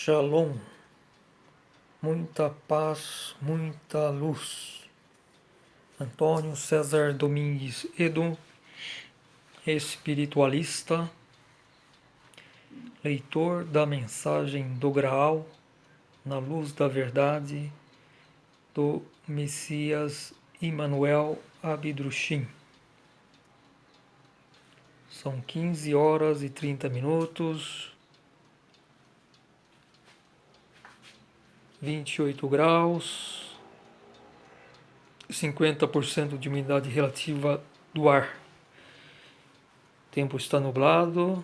Shalom, muita paz, muita luz. Antônio César Domingues Edo, espiritualista, leitor da mensagem do Graal, na luz da verdade, do Messias Immanuel Abidrushim. São 15 horas e 30 minutos, 28 graus, 50% de umidade relativa do ar. O tempo está nublado,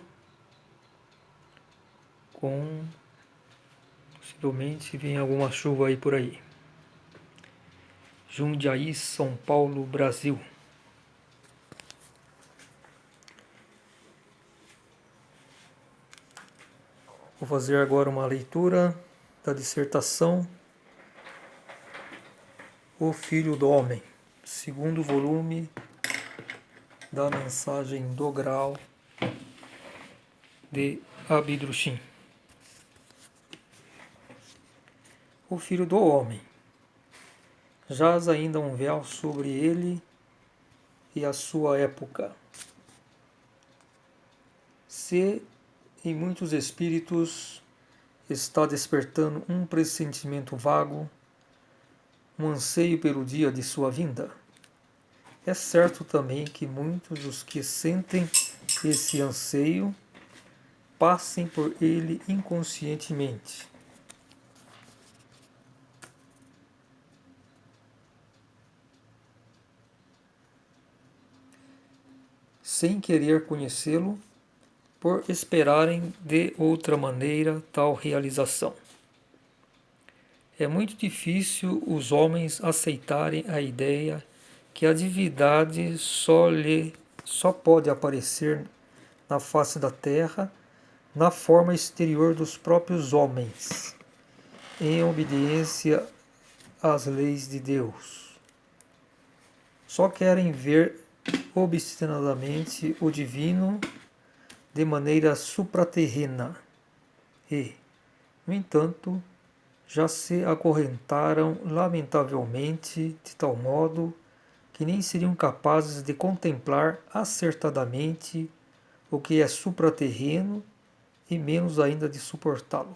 possivelmente vem alguma chuva aí por aí. Jundiaí, São Paulo, Brasil. Vou fazer agora uma leitura da dissertação O Filho do Homem, segundo volume da mensagem do Graal de Abidrushim. O Filho do Homem. Jaz ainda um véu sobre ele e a sua época. Se em muitos espíritos está despertando um pressentimento vago, um anseio pelo dia de sua vinda, é certo também que muitos dos que sentem esse anseio passem por ele inconscientemente. Sem querer conhecê-lo, por esperarem de outra maneira tal realização. É muito difícil os homens aceitarem a ideia que a divindade só pode aparecer na face da terra na forma exterior dos próprios homens, em obediência às leis de Deus. Só querem ver obstinadamente o divino de maneira supraterrena e, no entanto, já se acorrentaram lamentavelmente de tal modo que nem seriam capazes de contemplar acertadamente o que é supraterreno e menos ainda de suportá-lo.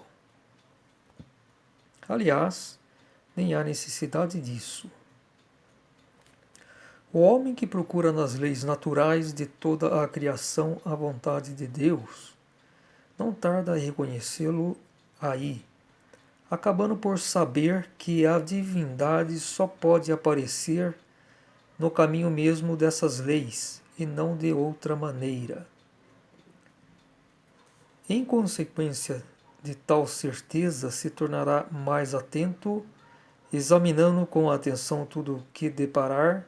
Aliás, nem há necessidade disso. O homem que procura nas leis naturais de toda a criação a vontade de Deus, não tarda a reconhecê-lo aí, acabando por saber que a divindade só pode aparecer no caminho mesmo dessas leis, e não de outra maneira. Em consequência de tal certeza, se tornará mais atento, examinando com atenção tudo o que deparar,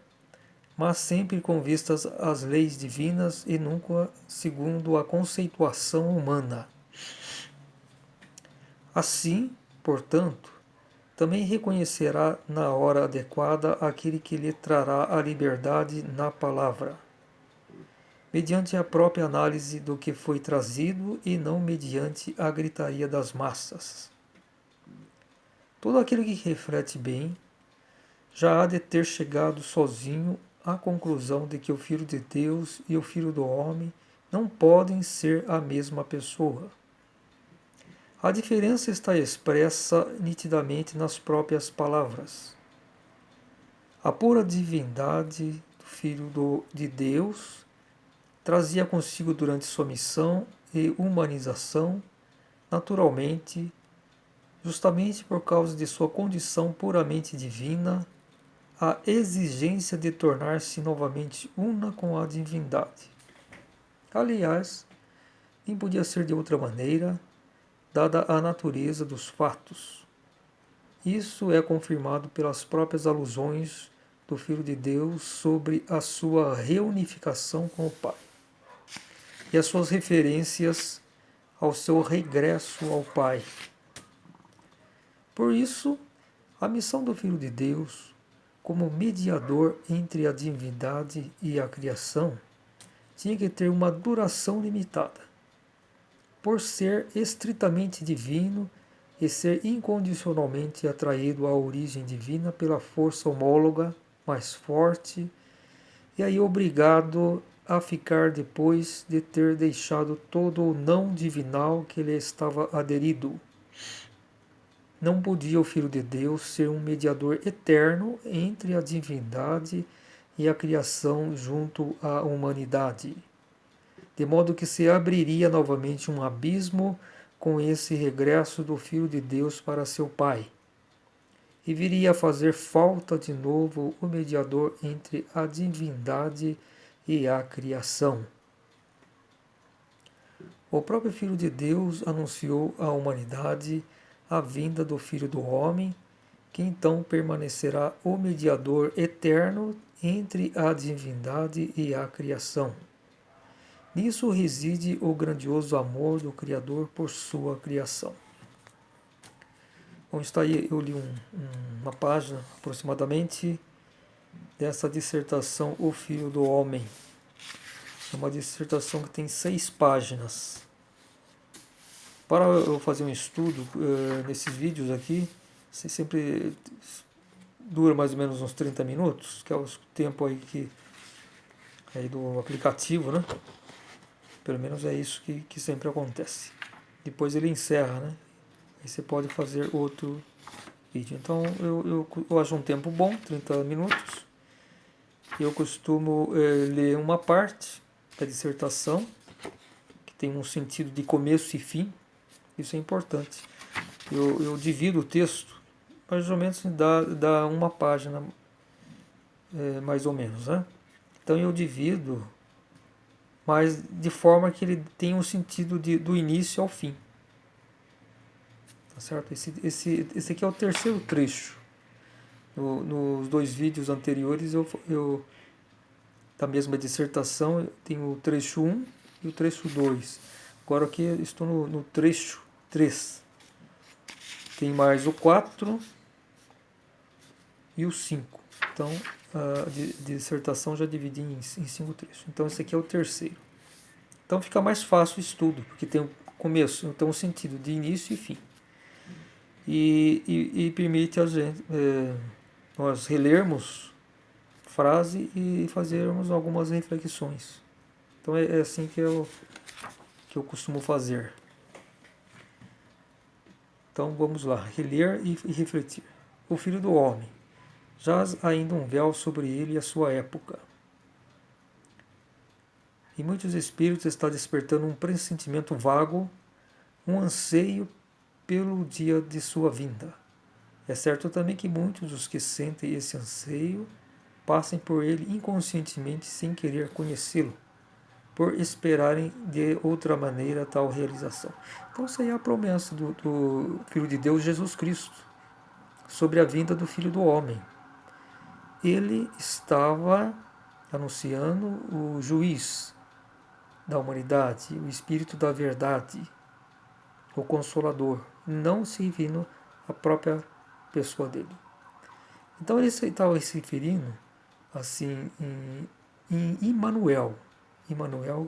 mas sempre com vistas às leis divinas e nunca segundo a conceituação humana. Assim, portanto, também reconhecerá na hora adequada aquele que lhe trará a liberdade na palavra, mediante a própria análise do que foi trazido e não mediante a gritaria das massas. Todo aquele que reflete bem já há de ter chegado sozinho à conclusão de que o Filho de Deus e o Filho do Homem não podem ser a mesma pessoa. A diferença está expressa nitidamente nas próprias palavras. A pura divindade do Filho de Deus trazia consigo durante sua missão e humanização, naturalmente, justamente por causa de sua condição puramente divina, a exigência de tornar-se novamente una com a divindade. Aliás, nem podia ser de outra maneira, dada a natureza dos fatos. Isso é confirmado pelas próprias alusões do Filho de Deus sobre a sua reunificação com o Pai e as suas referências ao seu regresso ao Pai. Por isso, a missão do Filho de Deus, como mediador entre a divindade e a criação, tinha que ter uma duração limitada. Por ser estritamente divino, e ser incondicionalmente atraído à origem divina pela força homóloga mais forte, e aí obrigado a ficar depois de ter deixado todo o não divinal que lhe estava aderido. Não podia o Filho de Deus ser um mediador eterno entre a divindade e a criação junto à humanidade, de modo que se abriria novamente um abismo com esse regresso do Filho de Deus para seu Pai, e viria a fazer falta de novo o mediador entre a divindade e a criação. O próprio Filho de Deus anunciou à humanidade a vinda do Filho do Homem, que então permanecerá o mediador eterno entre a divindade e a criação. Nisso reside o grandioso amor do Criador por sua criação. Bom, está aí, eu li uma página aproximadamente dessa dissertação O Filho do Homem. É uma dissertação que tem 6 páginas. Para eu fazer um estudo nesses vídeos aqui, sempre dura mais ou menos uns 30 minutos, que é o tempo aí do aplicativo, né? Pelo menos é isso que sempre acontece. Depois ele encerra, né? Aí você pode fazer outro vídeo. Então eu acho um tempo bom, 30 minutos. Eu costumo ler uma parte da dissertação, que tem um sentido de começo e fim. Isso é importante. Eu divido o texto, mais ou menos dá uma página, mais ou menos, né? Então eu divido, mas de forma que ele tenha um sentido do início ao fim. Tá certo? Esse aqui é o terceiro trecho. Nos 2 vídeos anteriores, da mesma dissertação, eu tenho o trecho 1 e o trecho 2. Agora aqui eu estou no trecho 3. Tem mais o 4 e o 5. Então, a dissertação já dividi em 5 trechos. Então, esse aqui é o terceiro. Então, fica mais fácil o estudo, porque tem o começo, então um sentido de início e fim. E permite a gente, nós relermos frase e fazermos algumas reflexões. Então, é assim que eu costumo fazer. Então vamos lá, reler e refletir. O Filho do Homem. Jaz ainda um véu sobre ele e a sua época. Em muitos espíritos está despertando um pressentimento vago, um anseio pelo dia de sua vinda. É certo também que muitos dos que sentem esse anseio passem por ele inconscientemente sem querer conhecê-lo, por esperarem de outra maneira tal realização. Então, isso aí é a promessa do Filho de Deus, Jesus Cristo, sobre a vinda do Filho do Homem. Ele estava anunciando o juiz da humanidade, o Espírito da Verdade, o Consolador, não se referindo à própria pessoa dele. Então, ele estava se referindo assim em Emmanuel,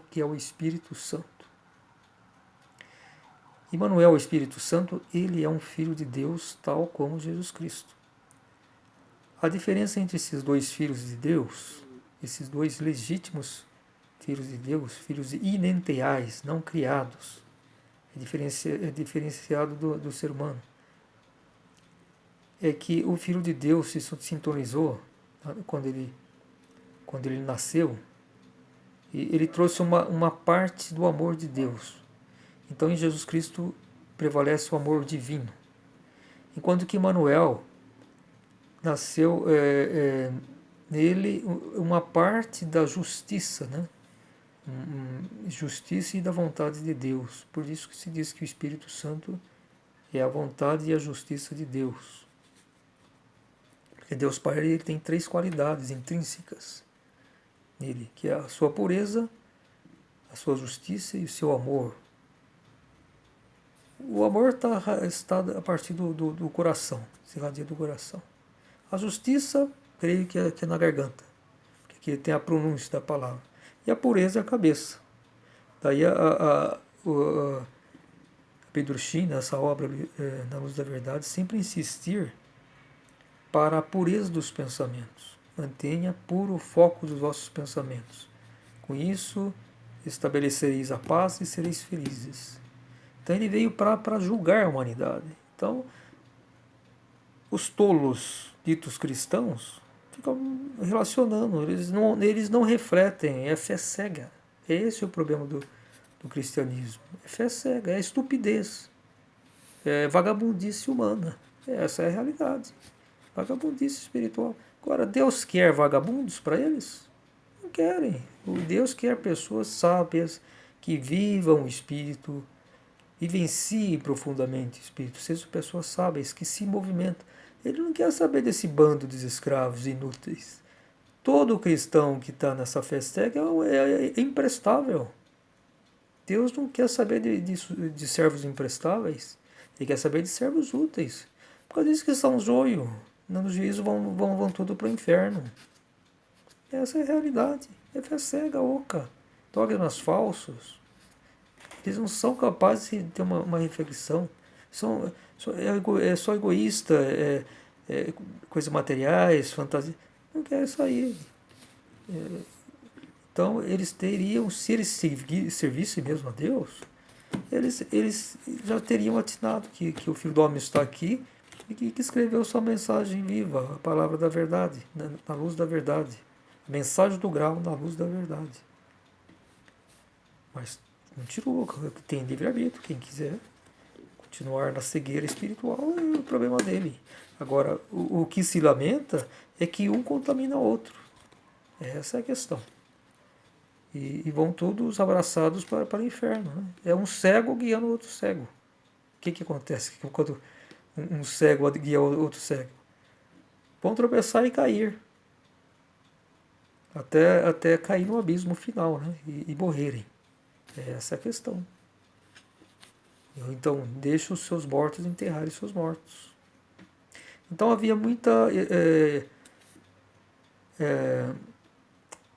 que é o Espírito Santo. Emmanuel, o Espírito Santo, ele é um filho de Deus, tal como Jesus Cristo. A diferença entre esses 2 filhos de Deus, esses 2 legítimos filhos de Deus, filhos inenteais, não criados, é diferenciado do ser humano, é que o Filho de Deus se sintonizou quando ele nasceu, e ele trouxe uma parte do amor de Deus. Então, em Jesus Cristo prevalece o amor divino. Enquanto que Emmanuel nasceu nele uma parte da justiça, né? Justiça e da vontade de Deus. Por isso que se diz que o Espírito Santo é a vontade e a justiça de Deus. Porque Deus Pai ele tem 3 qualidades intrínsecas nele, que é a sua pureza, a sua justiça e o seu amor. O amor está a partir do coração, se irradia do coração. A justiça, creio que é na garganta, porque aqui tem a pronúncia da palavra. E a pureza é a cabeça. Daí a Pedro Shin, nessa obra Na Luz da Verdade, sempre insistir para a pureza dos pensamentos. Mantenha puro o foco dos vossos pensamentos. Com isso, estabelecereis a paz e sereis felizes. Então ele veio para julgar a humanidade. Então, os tolos ditos cristãos ficam relacionando, eles não refletem, é fé cega. Esse é o problema do cristianismo. É fé cega, é estupidez, é vagabundice humana. Essa é a realidade. Vagabundice espiritual. Agora, Deus quer vagabundos para eles? Não querem. O Deus quer pessoas sábias que vivam o Espírito, vivenciem profundamente o Espírito, sejam pessoas sábias que se movimentam. Ele não quer saber desse bando de escravos inúteis. Todo cristão que está nessa festeca é imprestável. Deus não quer saber de servos imprestáveis. Ele quer saber de servos úteis. Por causa disso que são joio. No juízo vão tudo para o inferno. Essa é a realidade. É fé cega, oca. Dogmas falsos. Eles não são capazes de ter uma reflexão. É só egoísta, coisas materiais, fantasia. Não quer sair. Então, eles teriam, se eles servissem mesmo a Deus, eles já teriam atinado que o Filho do Homem está aqui e que escreveu sua mensagem viva, a palavra da verdade, na luz da verdade. A mensagem do grau na luz da verdade. Mas não tirou, tem livre-arbítrio, quem quiser continuar na cegueira espiritual é o problema dele. Agora, o que se lamenta é que um contamina o outro. Essa é a questão. E vão todos abraçados para o inferno. Né? É um cego guiando outro cego. O que acontece quando um cego guia outro cego? Vão tropeçar e cair. Até cair no abismo final, né? E morrerem. Essa é a questão. Então, deixa os seus mortos enterrarem seus mortos. Então havia muita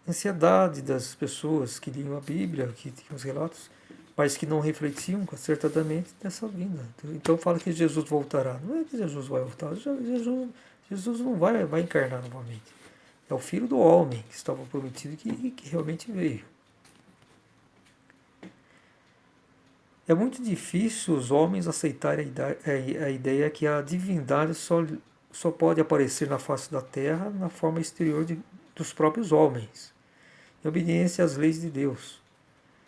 ansiedade das pessoas que liam a Bíblia, que tinham os relatos, mas que não refletiam acertadamente nessa vinda. Então fala que Jesus voltará. Não é que Jesus vai voltar, Jesus não vai encarnar novamente. É o Filho do Homem que estava prometido e que realmente veio. É muito difícil os homens aceitarem a ideia que a divindade só pode aparecer na face da terra na forma exterior dos próprios homens, em obediência às leis de Deus.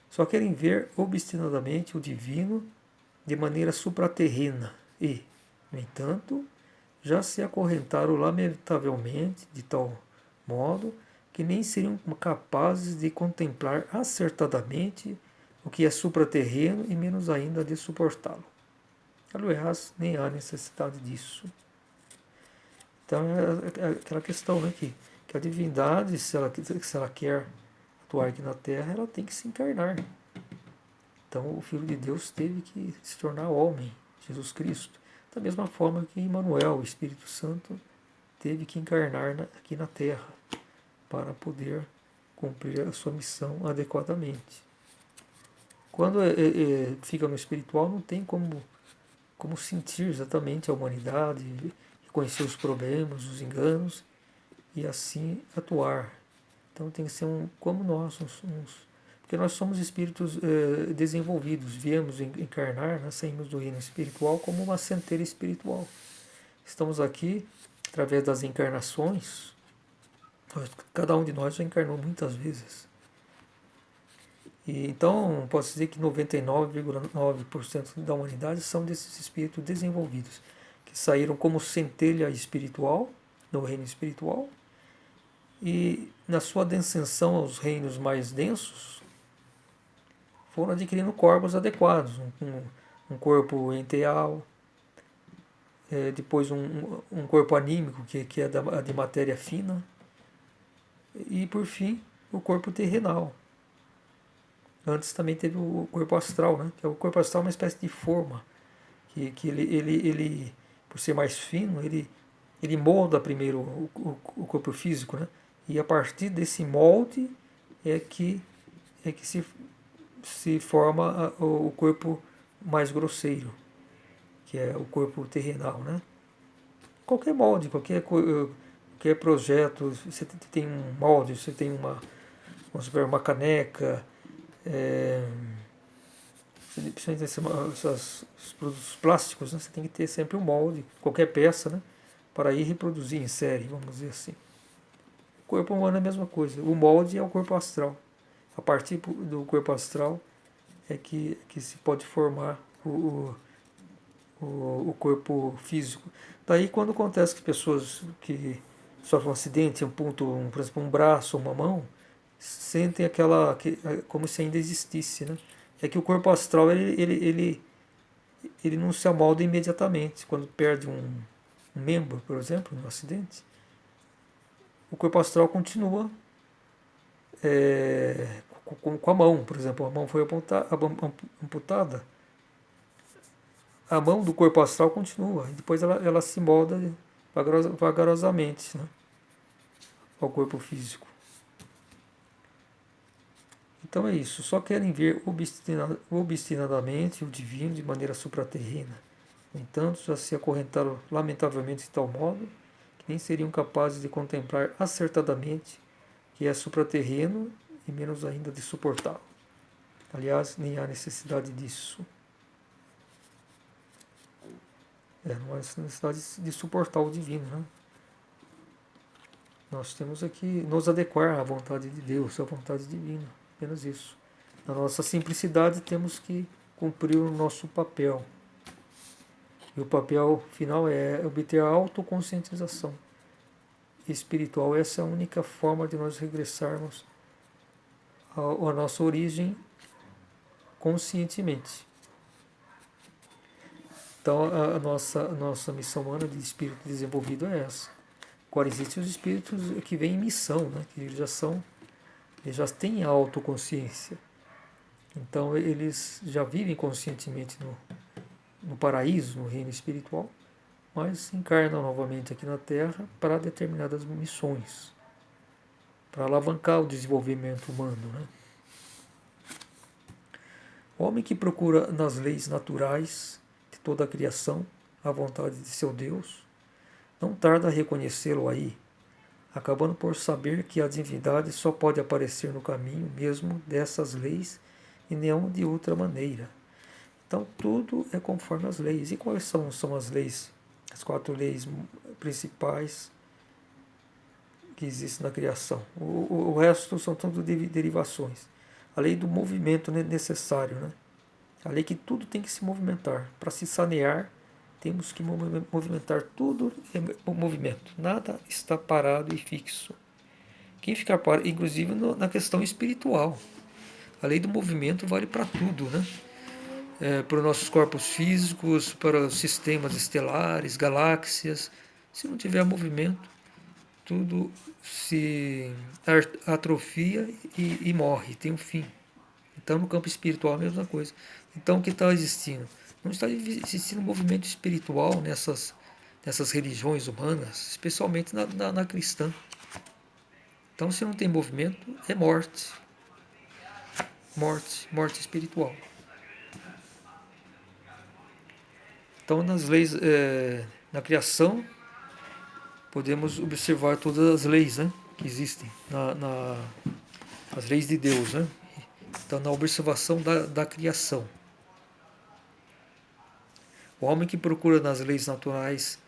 Só querem ver obstinadamente o divino de maneira supraterrena e, no entanto, já se acorrentaram lamentavelmente de tal modo que nem seriam capazes de contemplar acertadamente o que é supraterreno e menos ainda de suportá-lo. Aliás, nem há necessidade disso. Então é aquela questão, né, que a divindade, se ela quer atuar aqui na Terra, ela tem que se encarnar. Então o Filho de Deus teve que se tornar homem, Jesus Cristo. Da mesma forma que Emmanuel, o Espírito Santo, teve que encarnar aqui na Terra para poder cumprir a sua missão adequadamente. Quando fica no espiritual, não tem como sentir exatamente a humanidade, conhecer os problemas, os enganos e assim atuar. Então tem que ser como nós, porque nós somos espíritos desenvolvidos, viemos encarnar, né, saímos do reino espiritual como uma centelha espiritual. Estamos aqui através das encarnações, cada um de nós já encarnou muitas vezes. E, então, posso dizer que 99,9% da humanidade são desses espíritos desenvolvidos, que saíram como centelha espiritual, no reino espiritual, e na sua ascensão aos reinos mais densos, foram adquirindo corpos adequados, um corpo enteal, depois um corpo anímico, que é de matéria fina, e por fim o corpo terrenal. Antes também teve o corpo astral, né? Que o corpo astral é uma espécie de forma, que ele por ser mais fino, ele molda primeiro o corpo físico, né? E a partir desse molde é que se forma o corpo mais grosseiro, que é o corpo terrenal, né? Qualquer molde, qualquer projeto, você tem um molde, você tem vamos supor, uma caneca, é, principalmente os produtos plásticos, né? Você tem que ter sempre um molde, qualquer peça, né? Para ir reproduzir em série, vamos dizer assim. O corpo humano é a mesma coisa. O molde é o corpo astral. A partir do corpo astral é que se pode formar o corpo físico. Daí quando acontece que pessoas que sofrem um acidente, por exemplo, um braço ou uma mão, sentem como se ainda existisse, né? É que o corpo astral ele não se amolda imediatamente. Quando perde um membro, por exemplo, no acidente, o corpo astral continua com a mão, por exemplo, a mão foi amputada, a mão do corpo astral continua, e depois ela se molda vagarosamente, né, ao corpo físico. Então é isso, só querem ver obstinadamente o divino de maneira supraterrena. No entanto, já se acorrentaram lamentavelmente de tal modo que nem seriam capazes de contemplar acertadamente que é supraterreno e menos ainda de suportá-lo. Aliás, nem há necessidade disso. Não há necessidade de suportar o divino, né? Nós temos aqui nos adequar à vontade de Deus, à vontade divina, apenas isso. Na nossa simplicidade temos que cumprir o nosso papel. E o papel final é obter a autoconscientização espiritual. Essa é a única forma de nós regressarmos à nossa origem conscientemente. Então a nossa missão humana de espírito desenvolvido é essa. Agora existem os espíritos que vêm em missão, né? Que eles já têm autoconsciência. Então eles já vivem conscientemente no paraíso, no reino espiritual, mas encarnam novamente aqui na Terra para determinadas missões, para alavancar o desenvolvimento humano, né? O homem que procura nas leis naturais de toda a criação a vontade de seu Deus, não tarda a reconhecê-lo aí, acabando por saber que a divindade só pode aparecer no caminho mesmo dessas leis e não de outra maneira. Então tudo é conforme as leis. E quais são as leis? As 4 leis principais que existem na criação. O resto são tudo derivações. A lei do movimento necessário, né? A lei que tudo tem que se movimentar. Para se sanear, temos que movimentar, tudo é movimento. Nada está parado e fixo. Quem ficar parado, inclusive na questão espiritual. A lei do movimento vale para tudo, né? Para os nossos corpos físicos, para os sistemas estelares, galáxias. Se não tiver movimento, tudo se atrofia e morre, tem um fim. Então, no campo espiritual, a mesma coisa. Então, o que está existindo? Não está existindo um movimento espiritual nessas religiões humanas, especialmente na cristã. Então, se não tem movimento, é morte. Morte espiritual. Então, nas leis, na criação, podemos observar todas as leis, né, que existem, as leis de Deus, né? Então, na observação da criação. O homem que procura nas leis naturais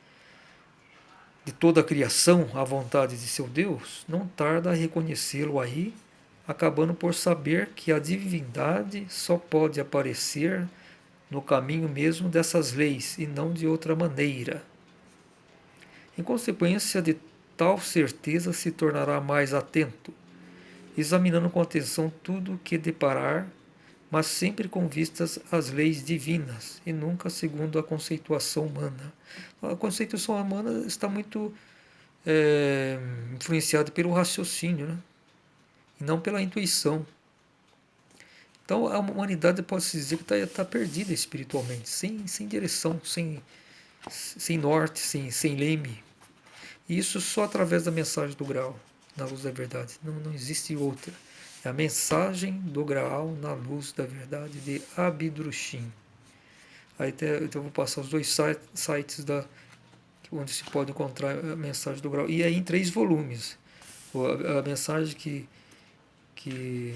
de toda a criação a vontade de seu Deus, não tarda a reconhecê-lo aí, acabando por saber que a divindade só pode aparecer no caminho mesmo dessas leis e não de outra maneira. Em consequência de tal certeza, se tornará mais atento, examinando com atenção tudo o que deparar, mas sempre com vistas às leis divinas e nunca segundo a conceituação humana. A conceituação humana está muito influenciada pelo raciocínio, né? E não pela intuição. Então a humanidade pode-se dizer que está perdida espiritualmente, sem direção, sem norte, sem leme. E isso só através da mensagem do Graal, na luz da verdade. Não existe outra. É a mensagem do Graal na luz da verdade de Abidrushim. Então eu vou passar os dois sites onde se pode encontrar a mensagem do grau. E aí em 3 volumes. A mensagem que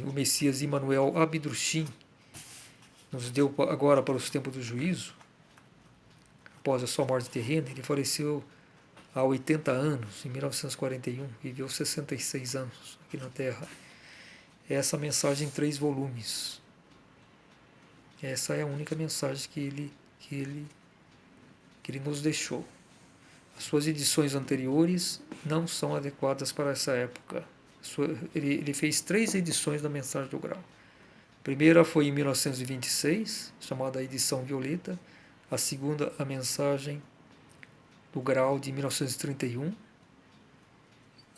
o Messias Immanuel Abidrushim nos deu agora para os tempos do juízo, após a sua morte terrena. Ele faleceu há 80 anos, em 1941, viveu 66 anos aqui na Terra. Essa mensagem em 3 volumes. Essa é a única mensagem que ele nos deixou. As suas edições anteriores não são adequadas para essa época. Ele fez 3 edições da Mensagem do Grau. A primeira foi em 1926, chamada Edição Violeta. A segunda, a Mensagem do Grau, de 1931.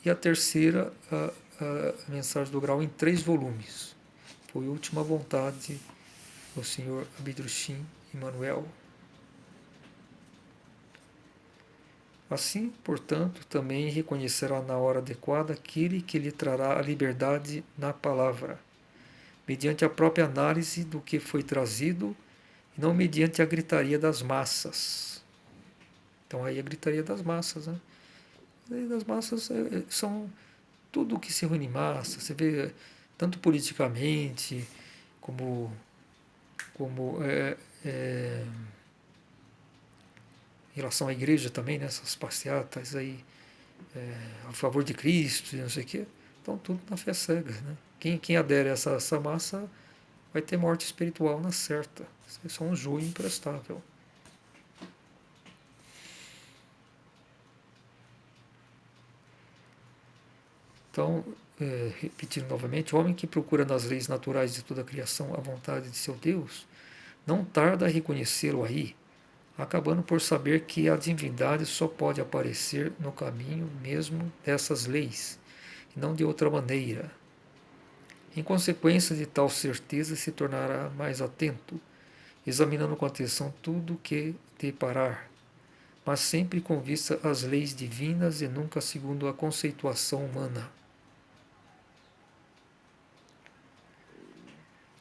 E a terceira, a Mensagem do Grau, em 3 volumes. Foi a última vontade do Sr. Abidrushim Immanuel. Assim, portanto, também reconhecerá na hora adequada aquele que lhe trará a liberdade na palavra, mediante a própria análise do que foi trazido, e não mediante a gritaria das massas. Então aí a gritaria das massas, né? A gritaria das massas são tudo que se reúne em massa. Você vê tanto politicamente como em relação à igreja também, né? Essas passeatas aí a favor de Cristo e não sei o quê. Então tudo na fé cega, né? Quem adere a essa massa vai ter morte espiritual na certa. Isso é só um joio imprestável. Então, repetindo novamente, o homem que procura nas leis naturais de toda a criação a vontade de seu Deus, não tarda a reconhecê-lo aí, acabando por saber que a divindade só pode aparecer no caminho mesmo dessas leis, e não de outra maneira. Em consequência de tal certeza, se tornará mais atento, examinando com atenção tudo o que deparar, mas sempre com vista às leis divinas e nunca segundo a conceituação humana.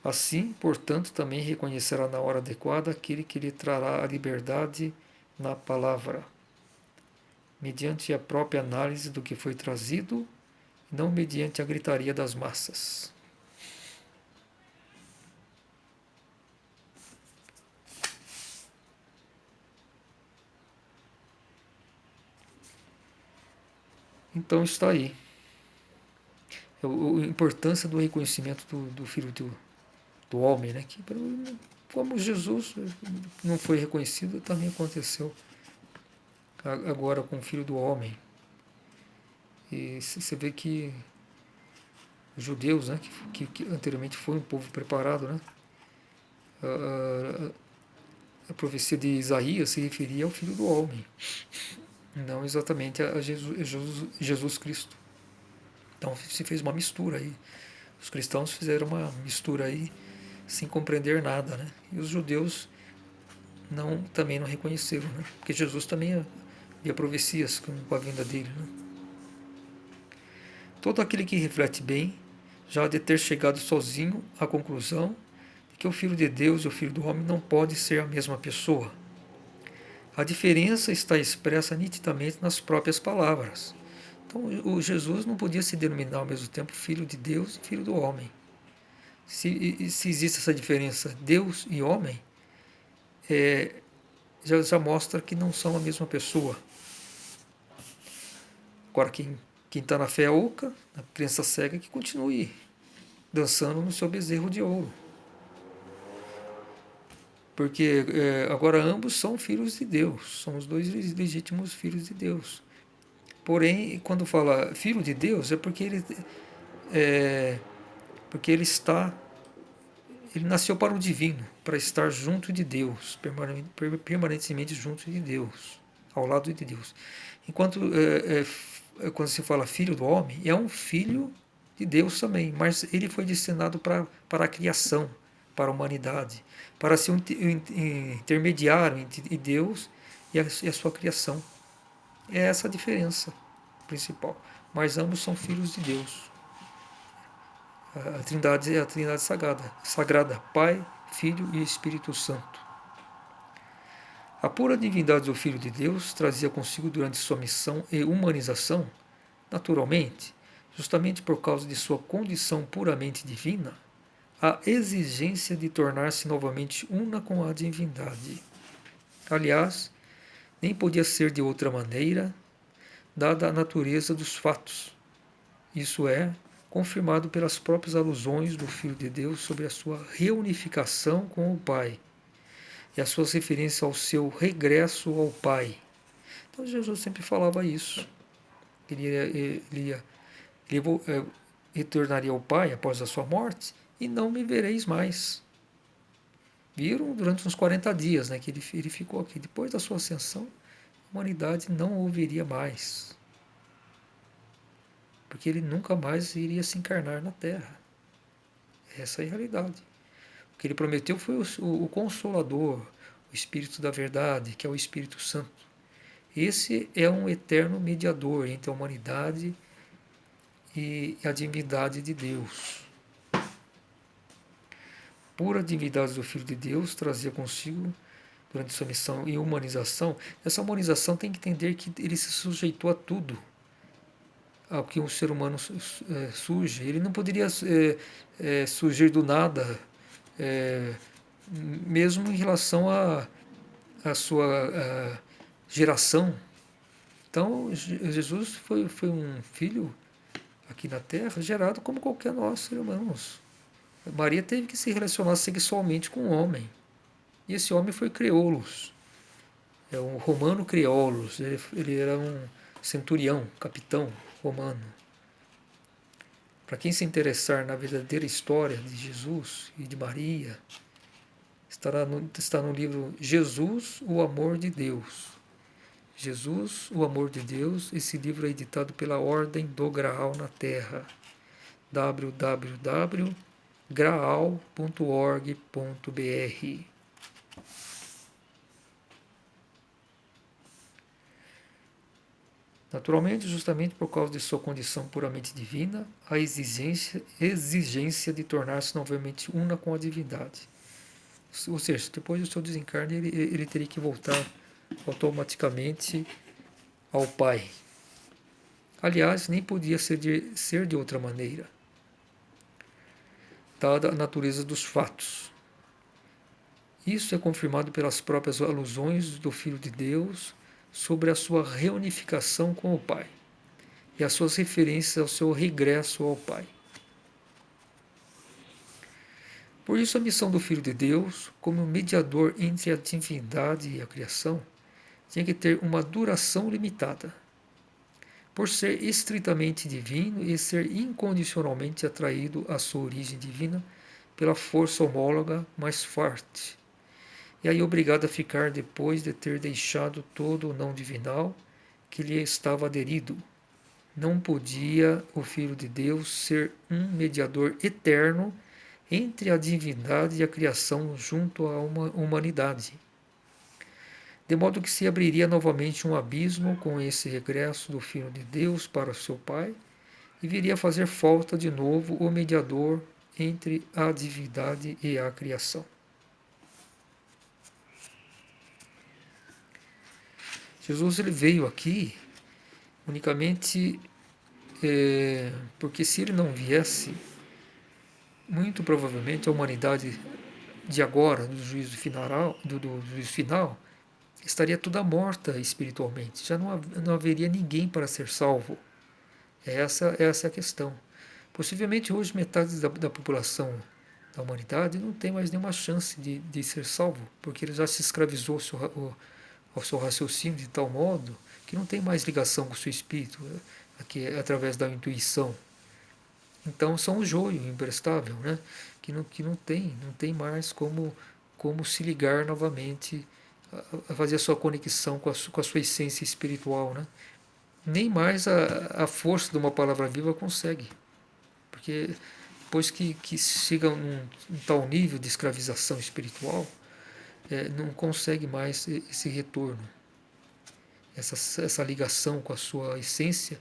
Assim, portanto, também reconhecerá na hora adequada aquele que lhe trará a liberdade na palavra, mediante a própria análise do que foi trazido, e não mediante a gritaria das massas. Então está aí a importância do reconhecimento do Filho do homem, né? Que, como Jesus não foi reconhecido, também aconteceu agora com o Filho do Homem. E você vê que os judeus, né, que anteriormente foi um povo preparado, né, a profecia de Isaías se referia ao Filho do Homem, não exatamente a Jesus Cristo. Então se fez uma mistura aí. Os cristãos fizeram uma mistura aí sem compreender nada, né? E os judeus também não reconheceram, né? Porque Jesus também havia profecias com a vinda dele, né? Todo aquele que reflete bem já há de ter chegado sozinho à conclusão de que o Filho de Deus e o Filho do Homem não podem ser a mesma pessoa. A diferença está expressa nitidamente nas próprias palavras. Então, o Jesus não podia se denominar ao mesmo tempo Filho de Deus e Filho do Homem. Se existe essa diferença, Deus e homem, já mostra que não são a mesma pessoa. Agora, quem está na fé oca, na crença cega, que continue dançando no seu bezerro de ouro. Porque agora ambos são filhos de Deus, são os dois legítimos filhos de Deus. Porém, quando fala filho de Deus, é porque ele nasceu para o divino, para estar junto de Deus, permanentemente junto de Deus, ao lado de Deus. Enquanto quando se fala filho do homem, é um filho de Deus também, mas ele foi destinado para a criação, para a humanidade, para ser um intermediário entre Deus e a sua criação. É essa a diferença principal. Mas ambos são filhos de Deus. A Trindade é a Trindade sagrada, Pai, Filho e Espírito Santo. A pura divindade do Filho de Deus trazia consigo durante sua missão e humanização, naturalmente, justamente por causa de sua condição puramente divina, a exigência de tornar-se novamente una com a divindade. Aliás, nem podia ser de outra maneira, dada a natureza dos fatos. Isso é, confirmado pelas próprias alusões do Filho de Deus sobre a sua reunificação com o Pai e as suas referências ao seu regresso ao Pai. Então Jesus sempre falava isso. Ele retornaria ao Pai após a sua morte e não me vereis mais. Viram durante uns 40 dias, né, que ele ficou aqui. Depois da sua ascensão, a humanidade não o veria mais. Porque ele nunca mais iria se encarnar na Terra. Essa é a realidade. O que ele prometeu foi o Consolador, o Espírito da Verdade, que é o Espírito Santo. Esse é um eterno mediador entre a humanidade e a divindade de Deus. Pura divindade do Filho de Deus trazia consigo, durante sua missão e humanização, essa humanização tem que entender que ele se sujeitou a tudo ao que um ser humano surge. Ele não poderia surgir do nada, mesmo em relação à sua geração. Então, Jesus foi um filho aqui na Terra, gerado como qualquer nós, seres humanos. Maria teve que se relacionar sexualmente com um homem. E esse homem foi Creolos. É um romano Creolos. Ele era um centurião, capitão romano. Para quem se interessar na verdadeira história de Jesus e de Maria, está no livro Jesus, o Amor de Deus. Jesus, o Amor de Deus. Esse livro é editado pela Ordem do Graal na Terra. www.graal.org.br. Naturalmente, justamente por causa de sua condição puramente divina, a exigência de tornar-se novamente una com a divindade. Ou seja, depois do seu desencarne, ele teria que voltar automaticamente ao Pai. Aliás, nem podia ser de outra maneira, dada a natureza dos fatos. Isso é confirmado pelas próprias alusões do Filho de Deus sobre a sua reunificação com o Pai e as suas referências ao seu regresso ao Pai. Por isso, a missão do Filho de Deus, como mediador entre a divindade e a criação, tinha que ter uma duração limitada, por ser estritamente divino e ser incondicionalmente atraído à sua origem divina pela força homóloga mais forte, e aí obrigado a ficar depois de ter deixado todo o não divinal que lhe estava aderido. Não podia o Filho de Deus ser um mediador eterno entre a divindade e a criação junto à humanidade. De modo que se abriria novamente um abismo com esse regresso do Filho de Deus para o seu Pai, e viria a fazer falta de novo o mediador entre a divindade e a criação. Jesus ele veio aqui unicamente porque se ele não viesse, muito provavelmente a humanidade de agora, do juízo final, do juízo final, estaria toda morta espiritualmente. Já não haveria ninguém para ser salvo. Essa é a questão. Possivelmente hoje metade da população da humanidade não tem mais nenhuma chance de ser salvo, porque ele já se escravizou ao seu raciocínio de tal modo que não tem mais ligação com o seu espírito, aqui através da intuição. Então são o joio imprestável, né? que não tem mais como se ligar novamente a fazer a sua conexão com a sua essência espiritual, né? Nem mais a força de uma palavra viva consegue, porque depois que chega num tal nível de escravização espiritual, não consegue mais esse retorno, essa ligação com a sua essência,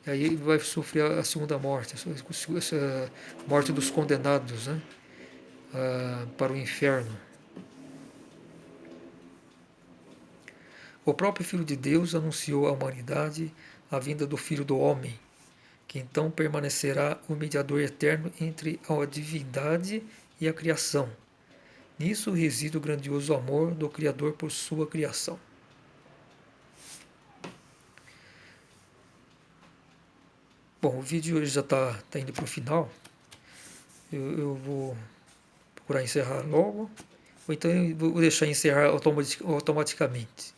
e aí vai sofrer a segunda morte, essa morte dos condenados, né, para o inferno. O próprio Filho de Deus anunciou à humanidade a vinda do Filho do Homem, que então permanecerá o mediador eterno entre a divindade e a criação. Nisso reside o grandioso amor do Criador por sua criação. Bom, o vídeo hoje já está indo para o final. Eu vou procurar encerrar logo, ou então eu vou deixar encerrar automaticamente.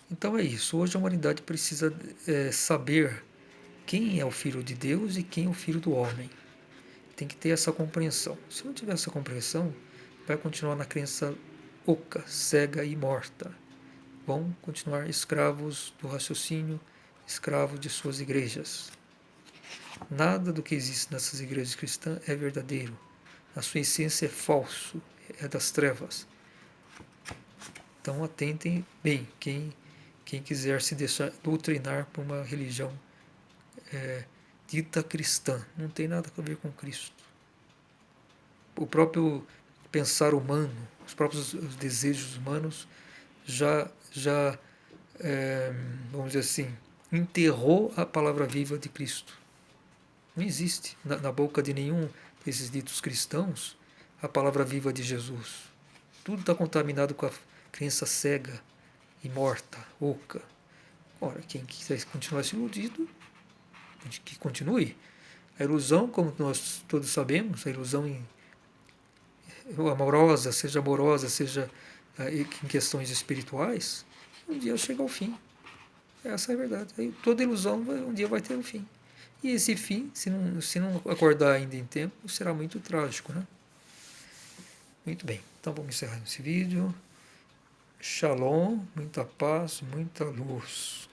Então é isso. Hoje a humanidade precisa saber quem é o Filho de Deus e quem é o Filho do Homem. Tem que ter essa compreensão. Se não tiver essa compreensão, vai continuar na crença oca, cega e morta. Vão continuar escravos do raciocínio, escravos de suas igrejas. Nada do que existe nessas igrejas cristãs é verdadeiro. A sua essência é falso, é das trevas. Então atentem bem, quem quiser se deixar doutrinar por uma religião dita cristã, não tem nada a ver com Cristo. O próprio pensar humano, os próprios desejos humanos já vamos dizer assim, enterrou a palavra viva de Cristo. Não existe na boca de nenhum desses ditos cristãos a palavra viva de Jesus. Tudo está contaminado com a crença cega e morta, oca. Ora, quem quiser continuar se iludido, que continue. A ilusão, como nós todos sabemos, a ilusão amorosa, seja em questões espirituais, um dia chega ao fim. Essa é a verdade. Toda ilusão um dia vai ter um fim. E esse fim, se não acordar ainda em tempo, será muito trágico, né? Muito bem, então vamos encerrar esse vídeo. Shalom, muita paz, muita luz.